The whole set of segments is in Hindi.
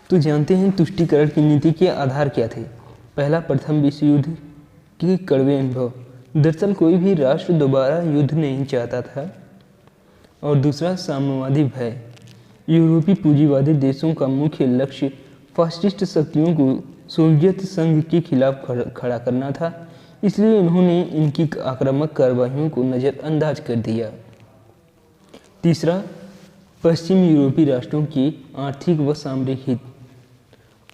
तो जानते हैं तुष्टीकरण की नीति के आधार क्या थे। पहला, प्रथम विश्व युद्ध के कड़वे अनुभव। दरअसल कोई भी राष्ट्र दोबारा युद्ध नहीं चाहता था। और दूसरा, साम्यवादी भय। यूरोपीय पूंजीवादी देशों का मुख्य लक्ष्य फासिस्ट शक्तियों को सोवियत संघ के खिलाफ खड़ा करना था, इसलिए उन्होंने इनकी आक्रामक कार्रवाइयों को नज़रअंदाज कर दिया। तीसरा, पश्चिम यूरोपीय राष्ट्रों की आर्थिक व सामरिक हित।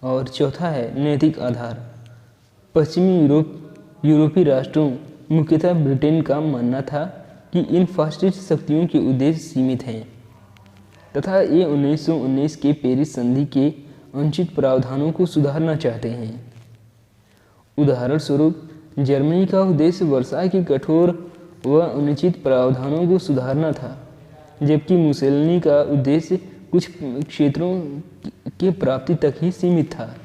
और चौथा है नैतिक आधार। पश्चिमी यूरोपीय राष्ट्रों, मुख्यतः ब्रिटेन का मानना था कि इन फासिस्ट शक्तियों के उद्देश्य सीमित हैं तथा ये 1919 के पेरिस संधि के अनुचित प्रावधानों को सुधारना चाहते हैं। उदाहरण स्वरूप, जर्मनी का उद्देश्य वर्साई के कठोर व अनुचित प्रावधानों को सुधारना था, जबकि मुसेलिनी का उद्देश्य कुछ क्षेत्रों के प्राप्ति तक ही सीमित था।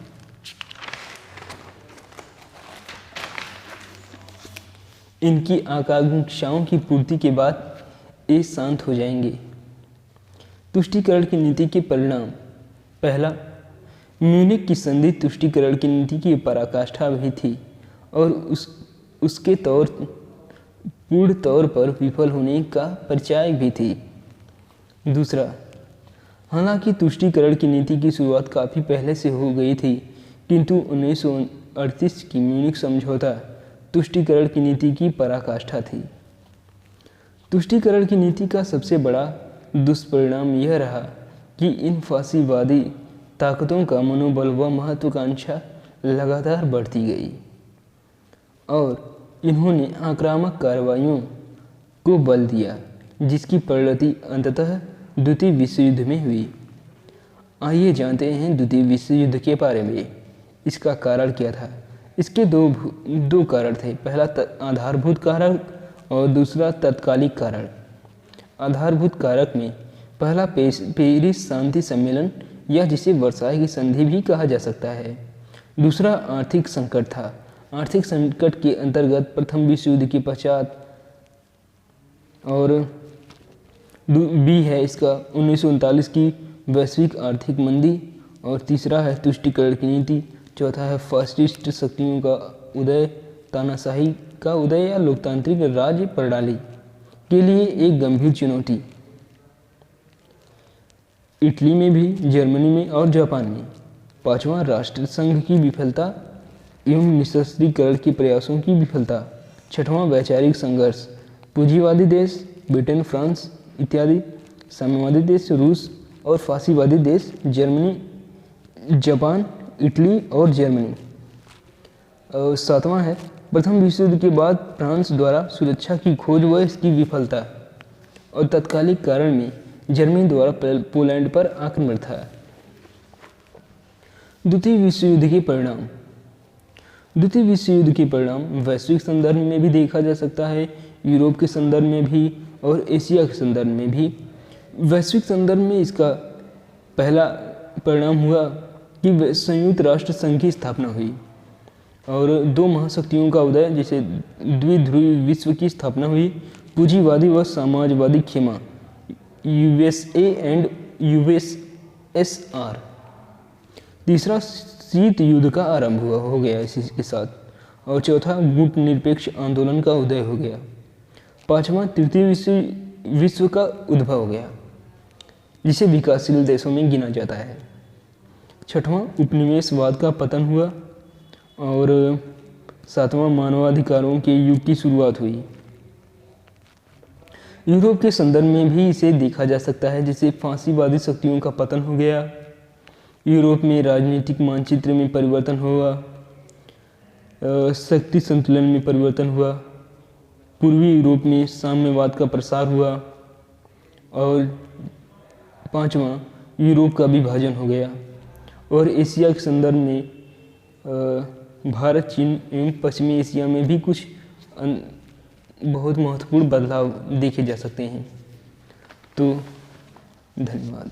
इनकी आकांक्षाओं की पूर्ति के बाद ये शांत हो जाएंगे। तुष्टीकरण की नीति के परिणाम। पहला, म्यूनिख की संधि तुष्टीकरण की नीति की पराकाष्ठा भी थी और उसके पूर्ण तौर पर विफल होने का परिचायक भी थी। दूसरा, हालांकि तुष्टीकरण की नीति की शुरुआत काफ़ी पहले से हो गई थी, किंतु 1938 की म्यूनिख समझौता तुष्टीकरण की नीति की पराकाष्ठा थी। तुष्टीकरण की नीति का सबसे बड़ा दुष्परिणाम यह रहा कि इन फासीवादी ताकतों का मनोबल व महत्वाकांक्षा लगातार बढ़ती गई और इन्होंने आक्रामक कार्रवाइयों को बल दिया, जिसकी परिणति अंततः द्वितीय विश्व युद्ध में हुई। आइए जानते हैं द्वितीय विश्व युद्ध के बारे में। इसका कारण क्या था? इसके दो कारण थे। पहला, आधारभूत कारक और दूसरा तत्कालिक कारण। आधारभूत कारक में पहला पेरिस शांति सम्मेलन, या जिसे वर्साई की संधि भी कहा जा सकता है। दूसरा आर्थिक संकट था। आर्थिक संकट के अंतर्गत प्रथम विश्व युद्ध के पश्चात और बी है इसका 1939 की वैश्विक आर्थिक मंदी, और तीसरा है तुष्टीकरण की नीति। चौथा है फासिस्ट शक्तियों का उदय, तानाशाही का उदय या लोकतांत्रिक राज्य प्रणाली के लिए एक गंभीर चुनौती। इटली में भी, जर्मनी में और जापान में। पांचवा, राष्ट्रसंघ की विफलता एवं निःशस्त्रीकरण के प्रयासों की विफलता। छठवां, वैचारिक संघर्ष। पूंजीवादी देश ब्रिटेन, फ्रांस इत्यादि, साम्यवादी देश रूस और फासीवादी देश जर्मनी, जापान, इटली और जर्मनी। सातवां है प्रथम विश्व युद्ध के बाद फ्रांस द्वारा सुरक्षा की खोज व इसकी विफलता। और तत्कालिक कारण में जर्मनी द्वारा पोलैंड पर आक्रमण था। द्वितीय विश्व युद्ध के परिणाम। द्वितीय विश्व युद्ध के परिणाम वैश्विक संदर्भ में भी देखा जा सकता है, यूरोप के संदर्भ में भी और एशिया के संदर्भ में भी। वैश्विक संदर्भ में इसका पहला परिणाम हुआ कि संयुक्त राष्ट्र संघ की स्थापना हुई और दो महाशक्तियों का उदय, जैसे द्विध्रुवी विश्व की स्थापना हुई। पूंजीवादी व समाजवादी खेमा, USA एंड USSR। तीसरा, शीत युद्ध का आरंभ हो गया इसी के साथ। और चौथा, गुट निरपेक्ष आंदोलन का उदय हो गया। पांचवा, तृतीय विश्व का उद्भव हो गया, जिसे विकासशील देशों में गिना जाता है। छठवां, उपनिवेशवाद का पतन हुआ। और सातवां, मानवाधिकारों के युग की शुरुआत हुई। यूरोप के संदर्भ में भी इसे देखा जा सकता है, जिसे फांसीवादी शक्तियों का पतन हो गया। यूरोप में राजनीतिक मानचित्र में परिवर्तन हुआ, शक्ति संतुलन में परिवर्तन हुआ। पूर्वी यूरोप में साम्यवाद का प्रसार हुआ। और पांचवा, यूरोप का विभाजन हो गया। और एशिया के संदर्भ में भारत, चीन एवं पश्चिमी एशिया में भी कुछ बहुत महत्वपूर्ण बदलाव देखे जा सकते हैं। तो धन्यवाद।